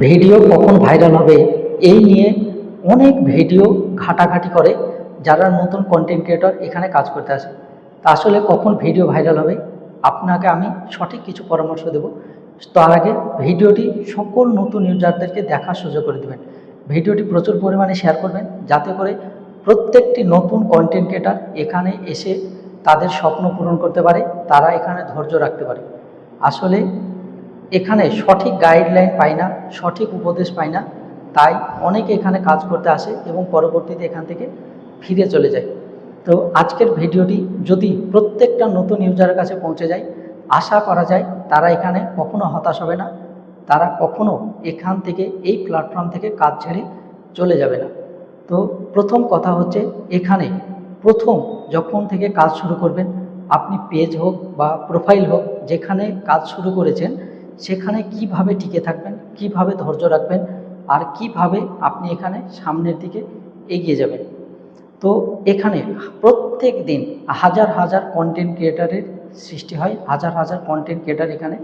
Video কখন viral হবে এই নিয়ে অনেক ভিডিও ঘাটাঘাটি করে যারা নতুন কন্টেন্ট ক্রিয়েটর এখানে কাজ করতে আসে। তা আসলে কখন ভিডিও ভাইরাল হবে আপনাকে আমি সঠিক কিছু পরামর্শ দেব। তার আগে ভিডিওটি সকল নতুন ইউজারদেরকে দেখার সুযোগ করে দেবেন। ভিডিওটি প্রচুর পরিমাণে শেয়ার করবেন যাতে করে প্রত্যেকটি নতুন কন্টেন্ট ক্রিয়েটর এখানে এসে তাদের স্বপ্ন পূরণ করতে পারে, তারা এখানে ধৈর্য রাখতে পারে। আসলে এখানে সঠিক গাইডলাইন পাই না, সঠিক উপদেশ পাই না, তাই অনেকে এখানে কাজ করতে আসে এবং পরবর্তীতে এখান থেকে ফিরে চলে যায়। তো আজকের ভিডিওটি যদি প্রত্যেকটা নতুন ইউজারের কাছে পৌঁছে যায়, আশা করা যায় তারা এখানে কখনো হতাশ হবে না, তারা কখনো এখান থেকে এই প্ল্যাটফর্ম থেকে কাজ ছেড়ে চলে যাবে না। তো প্রথম কথা হচ্ছে, এখানে প্রথম যখন থেকে কাজ শুরু করবেন, আপনি পেজ হোক বা প্রোফাইল হোক, যেখানে কাজ শুরু করেছেন সেখানে কিভাবে টিকে থাকবেন, কিভাবে ধৈর্য রাখবেন, আর কিভাবে আপনি এখানে সামনের দিকে এগিয়ে যাবেন। তো এখানে প্রত্যেক দিন হাজার হাজার কন্টেন্ট ক্রিয়েটারের সৃষ্টি হয়, হাজার হাজার কন্টেন্ট ক্রিয়েটার এখানে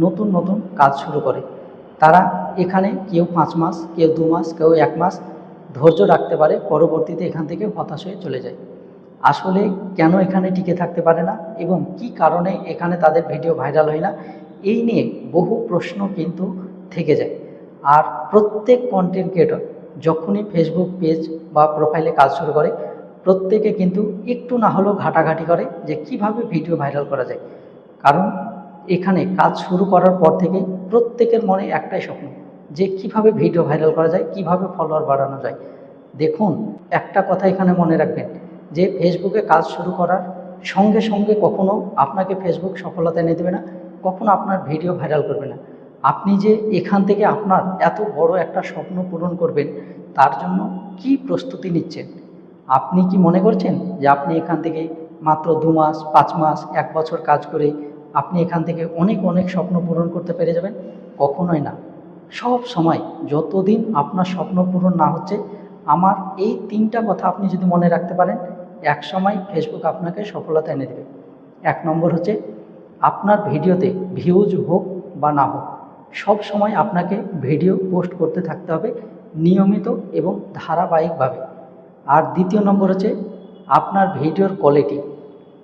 নতুন নতুন কাজ শুরু করে। তারা এখানে কেউ 5 মাস, কেউ 2 মাস, কেউ 1 মাস ধৈর্য রাখতে পারে, পরবর্তীতে এখান থেকে হতাশ হয়ে চলে যায়। আসলে কেন এখানে টিকে থাকতে পারে না এবং কি কারণে এখানে তাদের ভিডিও ভাইরাল হয় না, এই নিয়ে বহু প্রশ্ন কিন্তু থেকে যায়। আর প্রত্যেক কন্টেন্ট ক্রিয়েটর যখনই ফেসবুক পেজ বা প্রোফাইলে কাজ শুরু করে, প্রত্যেকে কিন্তু একটু না হলেও ঘাটাঘাটি করে যে কিভাবে ভিডিও ভাইরাল করা যায়। কারণ এখানে কাজ শুরু করার পর থেকে প্রত্যেকের মনে একটাই স্বপ্ন, যে কিভাবে ভিডিও ভাইরাল করা যায়, কিভাবে ফলোয়ার বাড়ানো যায়। দেখুন, একটা কথা এখানে মনে রাখবেন যে ফেসবুকে কাজ শুরু করার সঙ্গে সঙ্গে কখনো আপনাকে ফেসবুক সফলতা এনে দেবে না, কখনো আপনার ভিডিও ভাইরাল করবে না। আপনি যে এখান থেকে আপনার এত বড় একটা স্বপ্ন পূরণ করবেন, তার জন্য কি প্রস্তুতি নিচ্ছেন? আপনি কি মনে করছেন যে আপনি এখান থেকে মাত্র 2 মাস, 5 মাস, 1 বছর কাজ করে আপনি এখান থেকে অনেক অনেক স্বপ্ন পূরণ করতে পেরে যাবেন? কখনোই না। সব সময় যতদিন আপনার স্বপ্ন পূরণ না হচ্ছে, আমার এই 3টা কথা আপনি যদি মনে রাখতে পারেন, এক সময় ফেসবুক আপনাকে সফলতা এনে দেবে। 1 নম্বর হচ্ছে, আপনার ভিডিওতে ভিউজ হোক বা না হোক, সব সময় আপনাকে ভিডিও পোস্ট করতে থাকতে হবে নিয়মিত এবং ধারাবাহিকভাবে। আর দ্বিতীয় নম্বর হচ্ছে আপনার ভিডিওর কোয়ালিটি।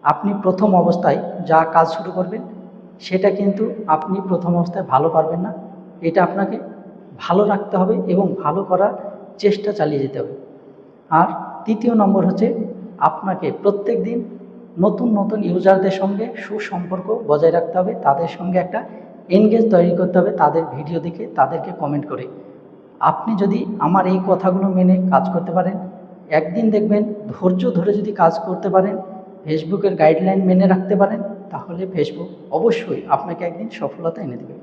আপনি প্রথম অবস্থায় যা কাজ শুরু করবেন সেটা কিন্তু আপনি প্রথম অবস্থায় ভালো পারবেন না, এটা আপনাকে ভালো রাখতে হবে এবং ভালো করার চেষ্টা চালিয়ে যেতে হবে। আর তৃতীয় নম্বর হচ্ছে, আপনাকে প্রত্যেক দিন নতুন নতুন ইউজারদের সঙ্গে সুসম্পর্ক বজায় রাখতে হবে, তাদের সঙ্গে একটা এনগেজ তৈরি করতে হবে, তাদের ভিডিও দেখে তাদেরকে কমেন্ট করে। আপনি যদি আমার এই কথাগুলো মেনে কাজ করতে পারেন, একদিন দেখবেন ধৈর্য ধরে যদি কাজ করতে পারেন, ফেসবুকের গাইডলাইন মেনে রাখতে পারেন, তাহলে ফেসবুক অবশ্যই আপনাকে একদিন সফলতা এনে দেবে।